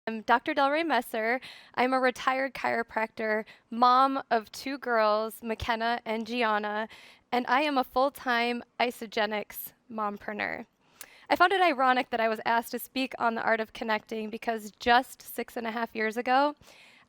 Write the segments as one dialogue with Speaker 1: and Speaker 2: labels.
Speaker 1: I'm Dr. Delray Messer. I'm a retired chiropractor, mom of two girls, McKenna and Gianna, and I am a full-time Isogenics mompreneur. I found it ironic that I was asked to speak on the art of connecting because just 6.5 years ago,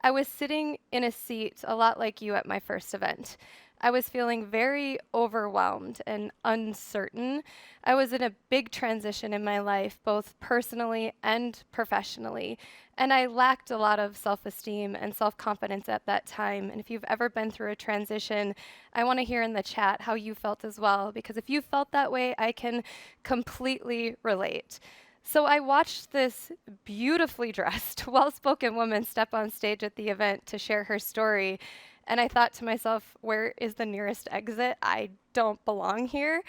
Speaker 1: I was sitting in a seat a lot like you at my first event. I was feeling very overwhelmed and uncertain. I was in a big transition in my life, both personally and professionally, and I lacked a lot of self esteem and self confidence at that time. And if you've ever been through a transition, I want to hear in the chat how you felt as well, because if you felt that way, I can completely relate. So I watched this beautifully dressed, well spoken woman step on stage at the event to share her story. And I thought to myself, where is the nearest exit? I don't belong here.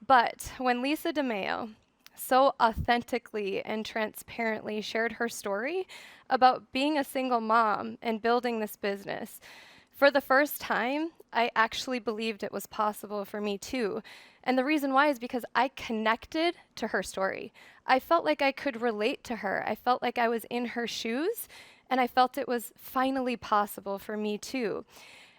Speaker 1: But when Lisa DeMeo so authentically and transparently shared her story about being a single mom and building this business, for the first time, I actually believed it was possible for me too. And the reason why is because I connected to her story. I felt like I could relate to her. I felt like I was in her shoes, and I felt it was finally possible for me too.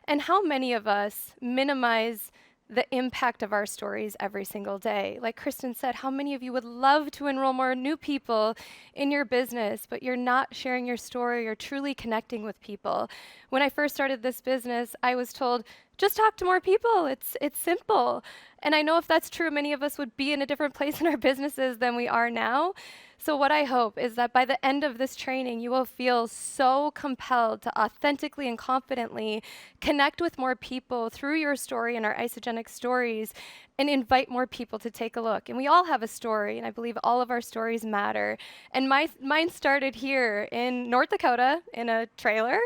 Speaker 1: And how many of us minimize the impact of our stories every single day? Like Kristen said, how many of you would love to enroll more new people in your business, but you're not sharing your story or truly connecting with people? When I first started this business, I was told, just talk to more people. It's simple. And I know if that's true, many of us would be in a different place in our businesses than we are now. So what I hope is that by the end of this training, you will feel so compelled to authentically and confidently connect with more people through your story and our isogenic stories, and invite more people to take a look. And we all have a story, and I believe all of our stories matter. And mine started here in North Dakota in a trailer,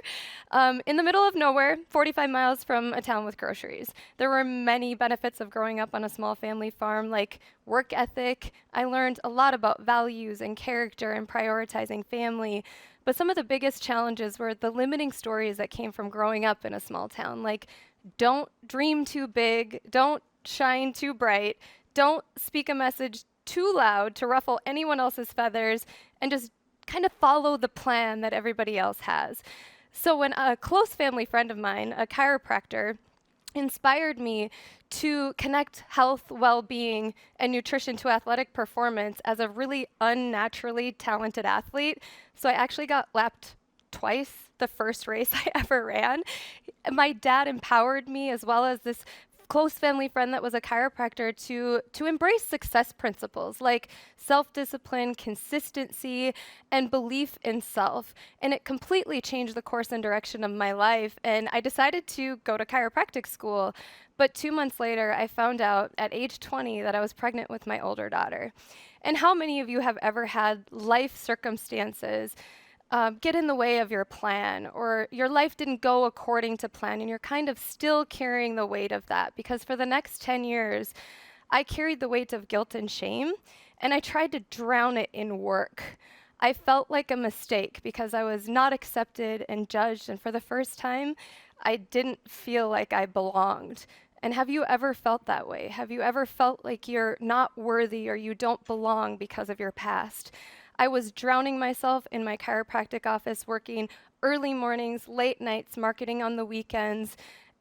Speaker 1: in the middle of nowhere, 45 miles from a town with groceries. There were many benefits of growing up on a small family farm, like work ethic. I learned a lot about values and character and prioritizing family. But some of the biggest challenges were the limiting stories that came from growing up in a small town, like don't dream too big, don't shine too bright, don't speak a message too loud to ruffle anyone else's feathers, and just kind of follow the plan that everybody else has. So when a close family friend of mine, a chiropractor, inspired me to connect health, well-being, and nutrition to athletic performance as a really unnaturally talented athlete. So I actually got lapped twice the first race I ever ran. My dad empowered me, as well as this close family friend that was a chiropractor, to embrace success principles like self-discipline, consistency, and belief in self. And it completely changed the course and direction of my life. And I decided to go to chiropractic school. But 2 months later, I found out at age 20 that I was pregnant with my older daughter. And how many of you have ever had life circumstances get in the way of your plan, or your life didn't go according to plan, and you're kind of still carrying the weight of that? Because for the next 10 years, I carried the weight of guilt and shame, and I tried to drown it in work. I felt like a mistake because I was not accepted and judged, and for the first time, I didn't feel like I belonged. And have you ever felt that way? Have you ever felt like you're not worthy or you don't belong because of your past? I was drowning myself in my chiropractic office, working early mornings, late nights, marketing on the weekends,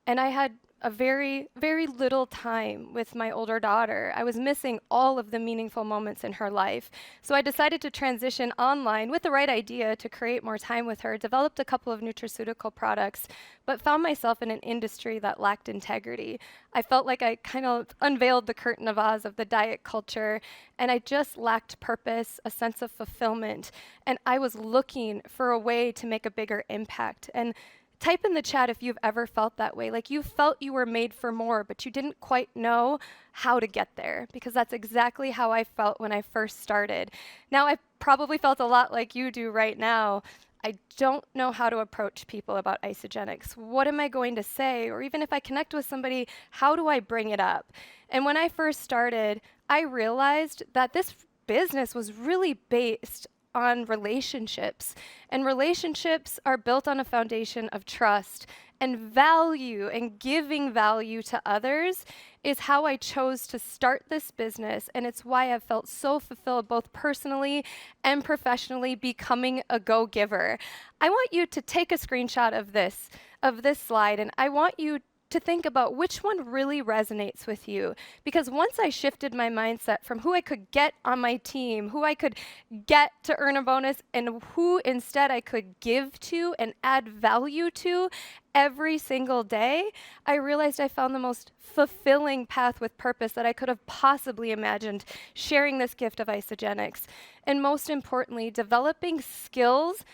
Speaker 1: and I had a very, very little time with my older daughter. I was missing all of the meaningful moments in her life. So I decided to transition online with the right idea to create more time with her, developed a couple of nutraceutical products, but found myself in an industry that lacked integrity. I felt like I kind of unveiled the curtain of Oz of the diet culture, and I just lacked purpose, a sense of fulfillment, and I was looking for a way to make a bigger impact. And type in the chat if you've ever felt that way, like you felt you were made for more, but you didn't quite know how to get there, because that's exactly how I felt when I first started. Now, I probably felt a lot like you do right now. I don't know how to approach people about isogenics. What am I going to say? Or even if I connect with somebody, how do I bring it up? And when I first started, I realized that this business was really based on relationships. And relationships are built on a foundation of trust, and value, and giving value to others is how I chose to start this business, and it's why I've felt so fulfilled both personally and professionally becoming a go-giver. I want you to take a screenshot of this slide, and I want you to think about which one really resonates with you. Because once I shifted my mindset from who I could get on my team, who I could get to earn a bonus, and who instead I could give to and add value to every single day, I realized I found the most fulfilling path with purpose that I could have possibly imagined, sharing this gift of Isogenics. And most importantly, developing skills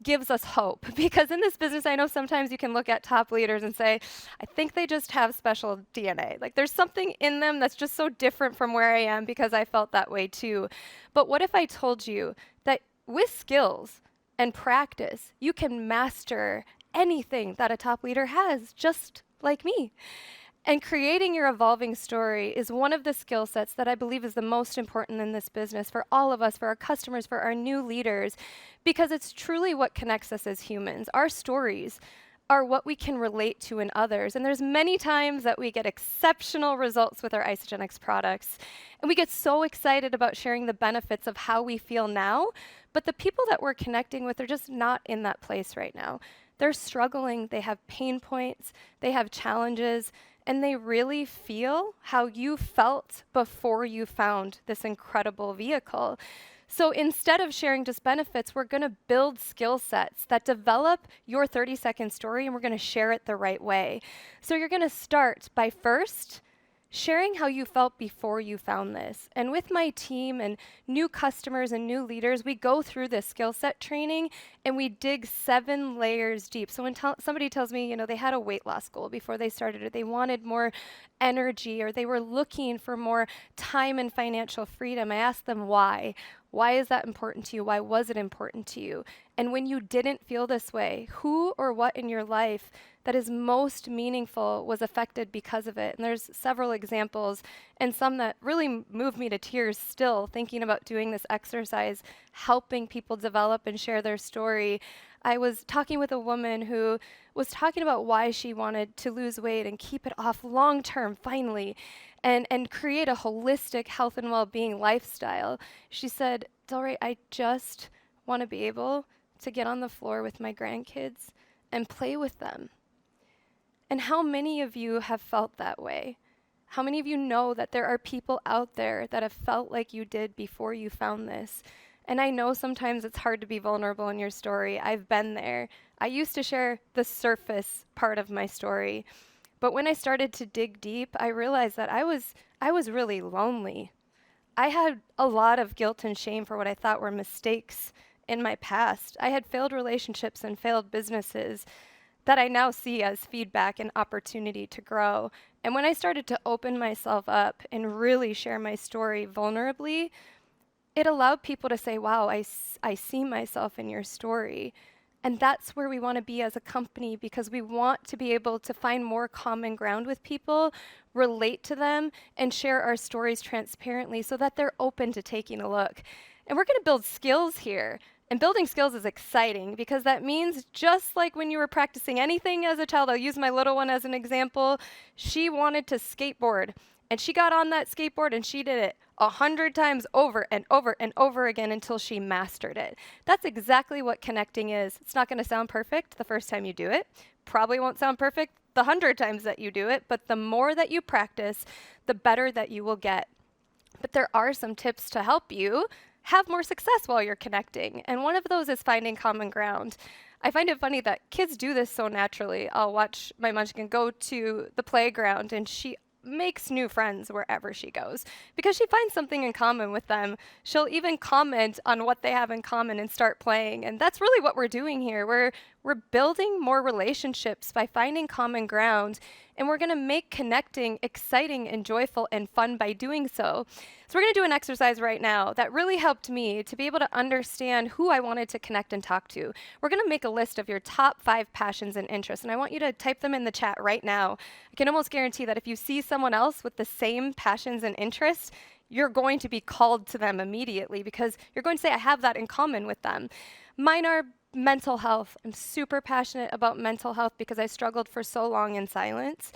Speaker 1: gives us hope. Because in this business, I know sometimes you can look at top leaders and say, I think they just have special DNA. Like there's something in them that's just so different from where I am, because I felt that way too. But what if I told you that with skills and practice, you can master anything that a top leader has, just like me? And creating your evolving story is one of the skill sets that I believe is the most important in this business for all of us, for our customers, for our new leaders, because it's truly what connects us as humans. Our stories are what we can relate to in others. And there's many times that we get exceptional results with our Isogenics products. And we get so excited about sharing the benefits of how we feel now, but the people that we're connecting with are just not in that place right now. They're struggling, they have pain points, they have challenges, and they really feel how you felt before you found this incredible vehicle. So instead of sharing just benefits, we're going to build skill sets that develop your 30-second story, and we're going to share it the right way. So you're going to start by first sharing how you felt before you found this. And with my team and new customers and new leaders, we go through this skill set training and we dig 7 layers deep. So when somebody tells me, they had a weight loss goal before they started, or they wanted more energy, or they were looking for more time and financial freedom, I ask them why. Why is that important to you? Why was it important to you? And when you didn't feel this way, who or what in your life that is most meaningful was affected because of it? And there's several examples, and some that really move me to tears still, thinking about doing this exercise, helping people develop and share their story. I was talking with a woman who was talking about why she wanted to lose weight and keep it off long term, finally, and create a holistic health and well-being lifestyle. She said, Delray, I just want to be able to get on the floor with my grandkids and play with them. And how many of you have felt that way? How many of you know that there are people out there that have felt like you did before you found this? And I know sometimes it's hard to be vulnerable in your story. I've been there. I used to share the surface part of my story. But when I started to dig deep, I realized that I was really lonely. I had a lot of guilt and shame for what I thought were mistakes in my past. I had failed relationships and failed businesses that I now see as feedback and opportunity to grow. And when I started to open myself up and really share my story vulnerably, it allowed people to say, wow, I see myself in your story. And that's where we want to be as a company, because we want to be able to find more common ground with people, relate to them, and share our stories transparently so that they're open to taking a look. And we're going to build skills here. And building skills is exciting, because that means just like when you were practicing anything as a child, I'll use my little one as an example. She wanted to skateboard, and she got on that skateboard and she did it 100 times over and over and over again until she mastered it. That's exactly what connecting is. It's not going to sound perfect the first time you do it. Probably won't sound perfect the 100 times that you do it, but the more that you practice, the better that you will get. But there are some tips to help you have more success while you're connecting. And one of those is finding common ground. I find it funny that kids do this so naturally. I'll watch my munchkin go to the playground and she makes new friends wherever she goes because she finds something in common with them. She'll even comment on what they have in common and start playing. And that's really what we're doing here. We're building more relationships by finding common ground, and we're going to make connecting exciting and joyful and fun by doing so. So we're going to do an exercise right now that really helped me to be able to understand who I wanted to connect and talk to. We're going to make a list of your top 5 passions and interests, and I want you to type them in the chat right now. I can almost guarantee that if you see someone else with the same passions and interests, you're going to be called to them immediately because you're going to say, I have that in common with them. Mine are mental health. I'm super passionate about mental health because I struggled for so long in silence.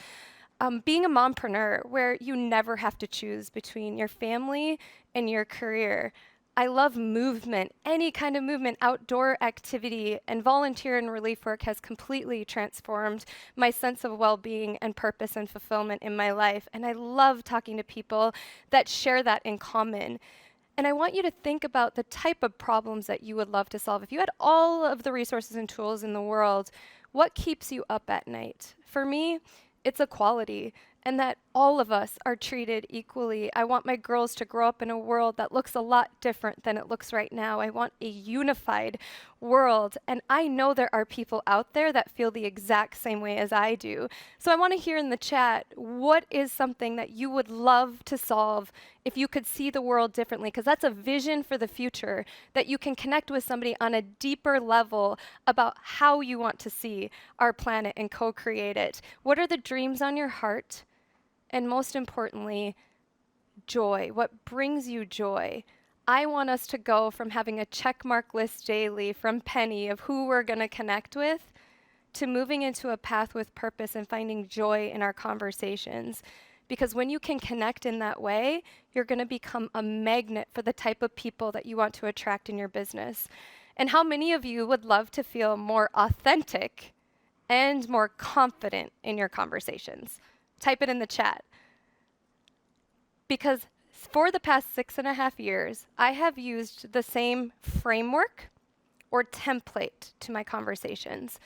Speaker 1: being a mompreneur where you never have to choose between your family and your career. I love movement. Any kind of movement, outdoor activity, and volunteer and relief work has completely transformed my sense of well-being and purpose and fulfillment in my life. And I love talking to people that share that in common. And I want you to think about the type of problems that you would love to solve. If you had all of the resources and tools in the world, what keeps you up at night? For me, it's equality, and that all of us are treated equally. I want my girls to grow up in a world that looks a lot different than it looks right now. I want a unified world, and I know there are people out there that feel the exact same way as I do. So I want to hear in the chat, what is something that you would love to solve if you could see the world differently? Because that's a vision for the future, that you can connect with somebody on a deeper level about how you want to see our planet and co-create it. What are the dreams on your heart? And most importantly, joy. What brings you joy? I want us to go from having a checkmark list daily from Penny of who we're going to connect with to moving into a path with purpose and finding joy in our conversations. Because when you can connect in that way, you're going to become a magnet for the type of people that you want to attract in your business. And how many of you would love to feel more authentic and more confident in your conversations? Type it in the chat. Because for the past 6.5 years, I have used the same framework or template to my conversations.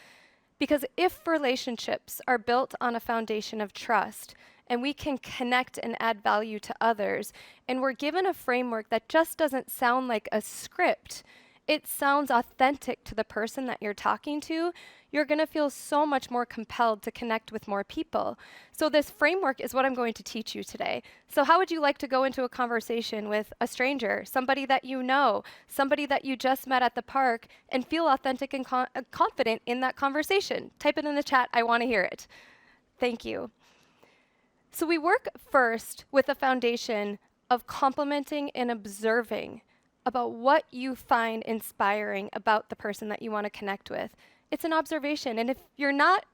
Speaker 1: Because if relationships are built on a foundation of trust, and we can connect and add value to others, and we're given a framework that just doesn't sound like a script, it sounds authentic to the person that you're talking to, you're going to feel so much more compelled to connect with more people. So this framework is what I'm going to teach you today. So how would you like to go into a conversation with a stranger, somebody that you know, somebody that you just met at the park, and feel authentic and confident in that conversation? Type it in the chat. I want to hear it. Thank you. So we work first with a foundation of complimenting and observing about what you find inspiring about the person that you want to connect with. It's an observation, and if you're not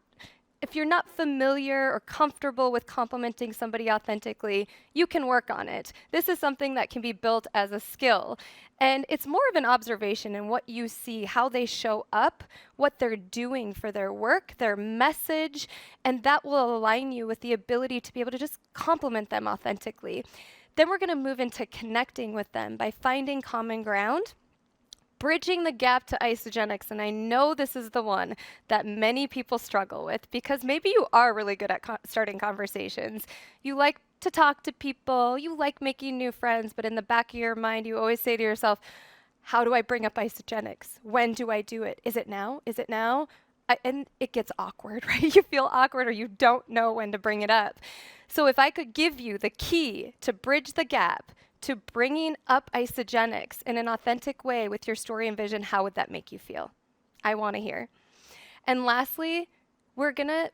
Speaker 1: familiar or comfortable with complimenting somebody authentically, you can work on it. This is something that can be built as a skill, and it's more of an observation in what you see, how they show up, what they're doing for their work, their message, and that will align you with the ability to be able to just compliment them authentically. Then we're going to move into connecting with them by finding common ground, bridging the gap to isogenics. And I know this is the one that many people struggle with, because maybe you are really good at starting conversations. You like to talk to people, you like making new friends, but in the back of your mind, you always say to yourself, how do I bring up isogenics? When do I do it? Is it now? Is it now? And it gets awkward, right? You feel awkward, or you don't know when to bring it up. So if I could give you the key to bridge the gap to bringing up isogenics in an authentic way with your story and vision, how would that make you feel? I want to hear. And lastly, we're gonna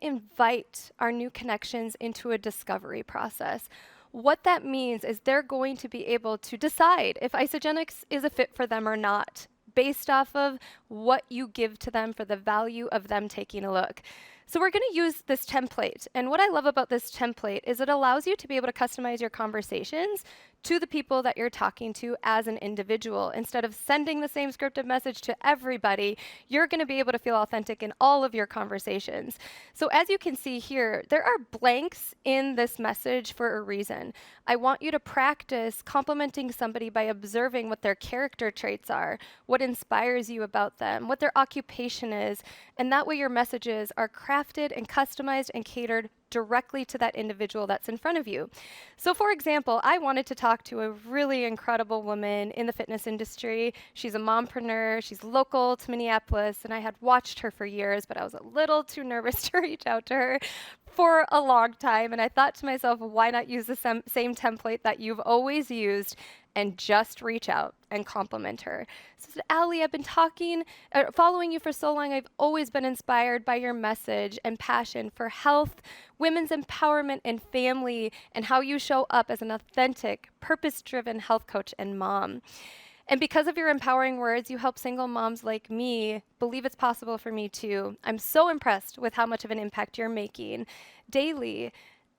Speaker 1: invite our new connections into a discovery process. What that means is they're going to be able to decide if isogenics is a fit for them or not, based off of what you give to them for the value of them taking a look. So we're going to use this template. And what I love about this template is it allows you to be able to customize your conversations to the people that you're talking to as an individual. Instead of sending the same scripted message to everybody, you're going to be able to feel authentic in all of your conversations. So as you can see here, there are blanks in this message for a reason. I want you to practice complimenting somebody by observing what their character traits are, what inspires you about them, what their occupation is, and that way your messages are crafted and customized and catered directly to that individual that's in front of you. So for example, I wanted to talk to a really incredible woman in the fitness industry. She's a mompreneur, she's local to Minneapolis, and I had watched her for years, but I was a little too nervous to reach out to her for a long time. And I thought to myself, why not use the same template that you've always used and just reach out and compliment her? So I said, Allie, I've been following you for so long. I've always been inspired by your message and passion for health, women's empowerment, and family, and how you show up as an authentic, purpose-driven health coach and mom. And because of your empowering words, you help single moms like me believe it's possible for me too. I'm so impressed with how much of an impact you're making daily.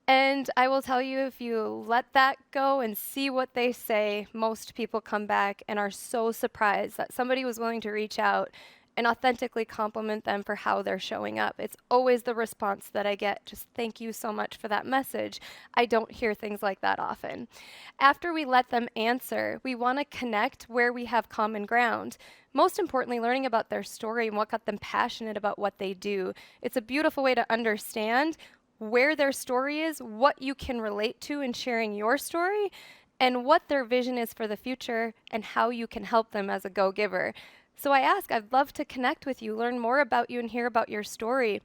Speaker 1: And I will tell you, if you let that go and see what they say, most people come back and are so surprised that somebody was willing to reach out and authentically compliment them for how they're showing up. It's always the response that I get, just thank you so much for that message. I don't hear things like that often. After we let them answer, we want to connect where we have common ground. Most importantly, learning about their story and what got them passionate about what they do. It's a beautiful way to understand where their story is, what you can relate to in sharing your story, and what their vision is for the future and how you can help them as a go-giver. So I'd love to connect with you, learn more about you, and hear about your story.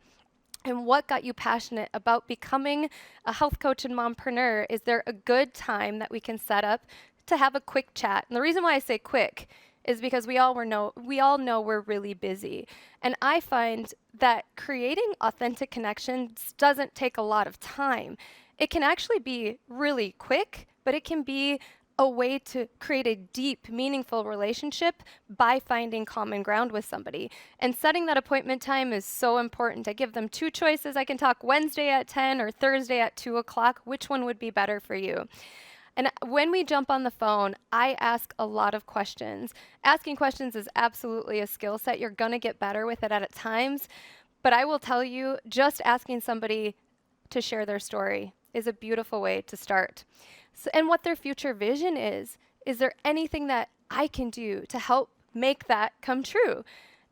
Speaker 1: And what got you passionate about becoming a health coach and mompreneur? Is there a good time that we can set up to have a quick chat? And the reason why I say quick is because we all know we're really busy. And I find that creating authentic connections doesn't take a lot of time. It can actually be really quick, but it can be a way to create a deep, meaningful relationship by finding common ground with somebody. And setting that appointment time is so important. I give them two choices. I can talk Wednesday at 10 or Thursday at 2 o'clock. Which one would be better for you? And when we jump on the phone, I ask a lot of questions. Asking questions is absolutely a skill set. You're going to get better with it at times. But I will tell you, just asking somebody to share their story is a beautiful way to start. So, and what their future vision is. Is there anything that I can do to help make that come true?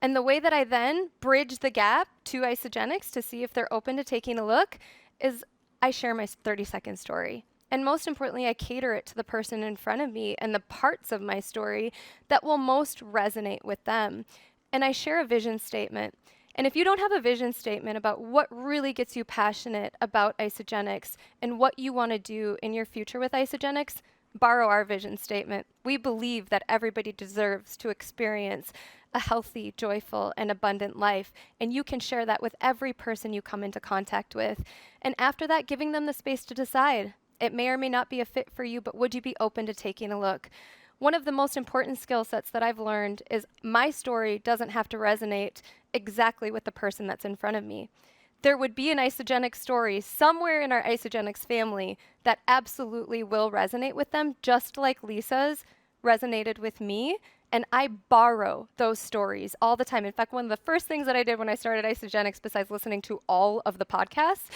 Speaker 1: And the way that I then bridge the gap to Isagenix to see if they're open to taking a look is I share my 30-second story. And most importantly, I cater it to the person in front of me and the parts of my story that will most resonate with them. And I share a vision statement. And if you don't have a vision statement about what really gets you passionate about Isagenix and what you want to do in your future with Isagenix, borrow our vision statement. We believe that everybody deserves to experience a healthy, joyful, and abundant life, and you can share that with every person you come into contact with. And after that, giving them the space to decide. It may or may not be a fit for you, but would you be open to taking a look? One of the most important skill sets that I've learned is my story doesn't have to resonate exactly with the person that's in front of me. There would be an Isagenix story somewhere in our Isagenix family that absolutely will resonate with them, just like Lisa's resonated with me. And I borrow those stories all the time. In fact, one of the first things that I did when I started Isagenix, besides listening to all of the podcasts,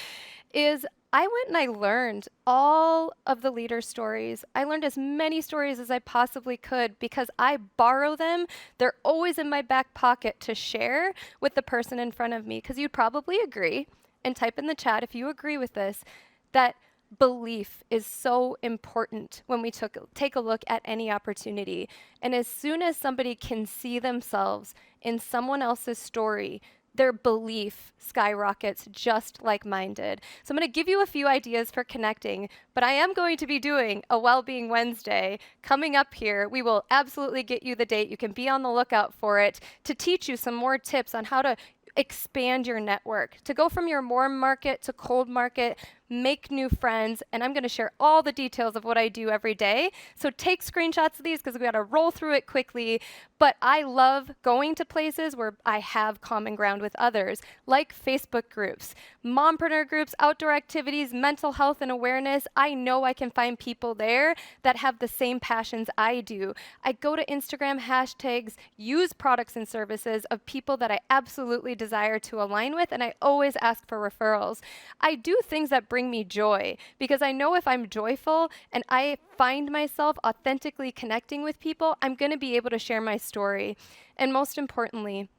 Speaker 1: is I went and I learned all of the leader stories. I learned as many stories as I possibly could because I borrow them. They're always in my back pocket to share with the person in front of me. Because you'd probably agree, and type in the chat if you agree with this, that belief is so important when we take a look at any opportunity. And as soon as somebody can see themselves in someone else's story, their belief skyrockets just like mine did. So I'm going to give you a few ideas for connecting, but I am going to be doing a Wellbeing Wednesday coming up here. We will absolutely get you the date. You can be on the lookout for it to teach you some more tips on how to expand your network, to go from your warm market to cold market, make new friends, and I'm going to share all the details of what I do every day. So take screenshots of these because we got to roll through it quickly. But I love going to places where I have common ground with others, like Facebook groups, mompreneur groups, outdoor activities, mental health and awareness. I know I can find people there that have the same passions I do. I go to Instagram hashtags, use products and services of people that I absolutely desire to align with, and I always ask for referrals. I do things that bring me joy because I know if I'm joyful and I find myself authentically connecting with people, I'm going to be able to share my story. And most importantly,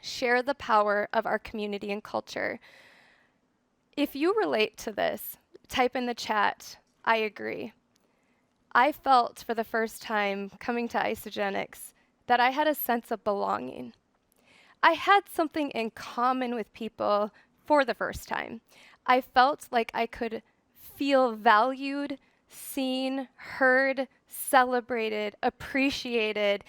Speaker 1: share the power of our community and culture. If you relate to this, type in the chat, I agree. I felt for the first time coming to Isagenix that I had a sense of belonging. I had something in common with people for the first time. I felt like I could feel valued, seen, heard, celebrated, appreciated,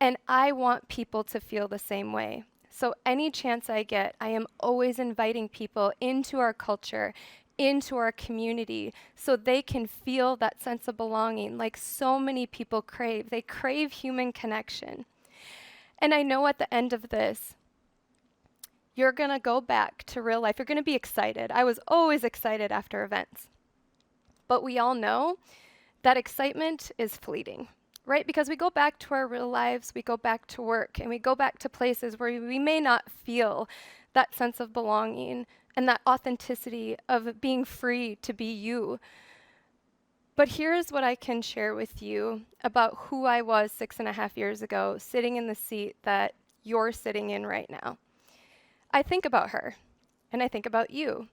Speaker 1: and I want people to feel the same way. So any chance I get, I am always inviting people into our culture, into our community so they can feel that sense of belonging like so many people crave. They crave human connection. And I know at the end of this, you're going to go back to real life. You're going to be excited. I was always excited after events. But we all know that excitement is fleeting, right? Because we go back to our real lives, we go back to work, and we go back to places where we may not feel that sense of belonging and that authenticity of being free to be you. But here's what I can share with you about who I was 6.5 years ago, sitting in the seat that you're sitting in right now. I think about her, and I think about you,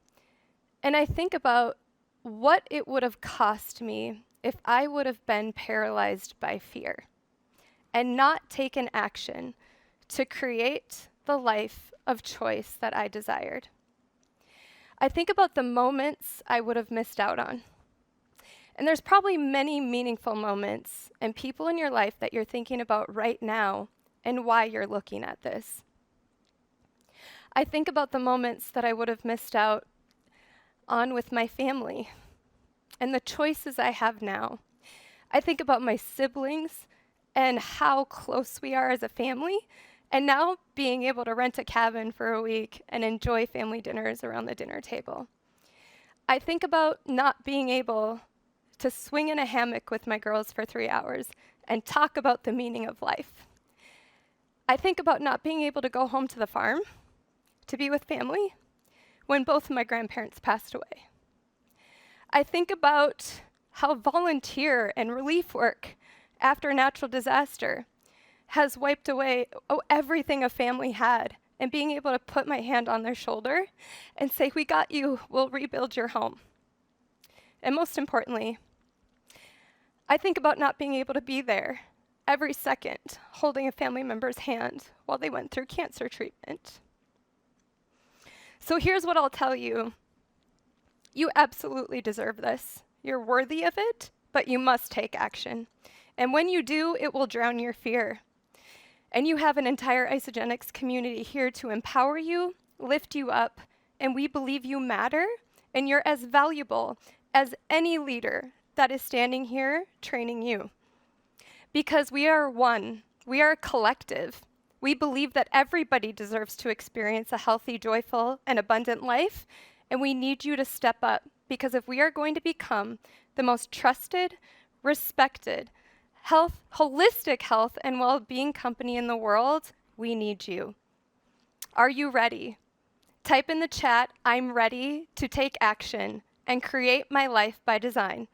Speaker 1: and I think about what it would have cost me if I would have been paralyzed by fear and not taken action to create the life of choice that I desired. I think about the moments I would have missed out on. And there's probably many meaningful moments and people in your life that you're thinking about right now and why you're looking at this. I think about the moments that I would have missed out on with my family and the choices I have now. I think about my siblings and how close we are as a family, and now being able to rent a cabin for a week and enjoy family dinners around the dinner table. I think about not being able to swing in a hammock with my girls for 3 hours and talk about the meaning of life. I think about not being able to go home to the farm to be with family when both of my grandparents passed away. I think about how volunteer and relief work after a natural disaster has wiped away everything a family had, and being able to put my hand on their shoulder and say, "We got you, we'll rebuild your home." And most importantly, I think about not being able to be there every second holding a family member's hand while they went through cancer treatment. So here's what I'll tell you. You absolutely deserve this. You're worthy of it, but you must take action. And when you do, it will drown your fear. And you have an entire Isagenix community here to empower you, lift you up, and we believe you matter, and you're as valuable as any leader that is standing here training you. Because we are one, we are a collective. We believe that everybody deserves to experience a healthy, joyful, and abundant life, and we need you to step up, because if we are going to become the most trusted, respected, holistic health and well-being company in the world, we need you. Are you ready? Type in the chat, "I'm ready to take action and create my life by design."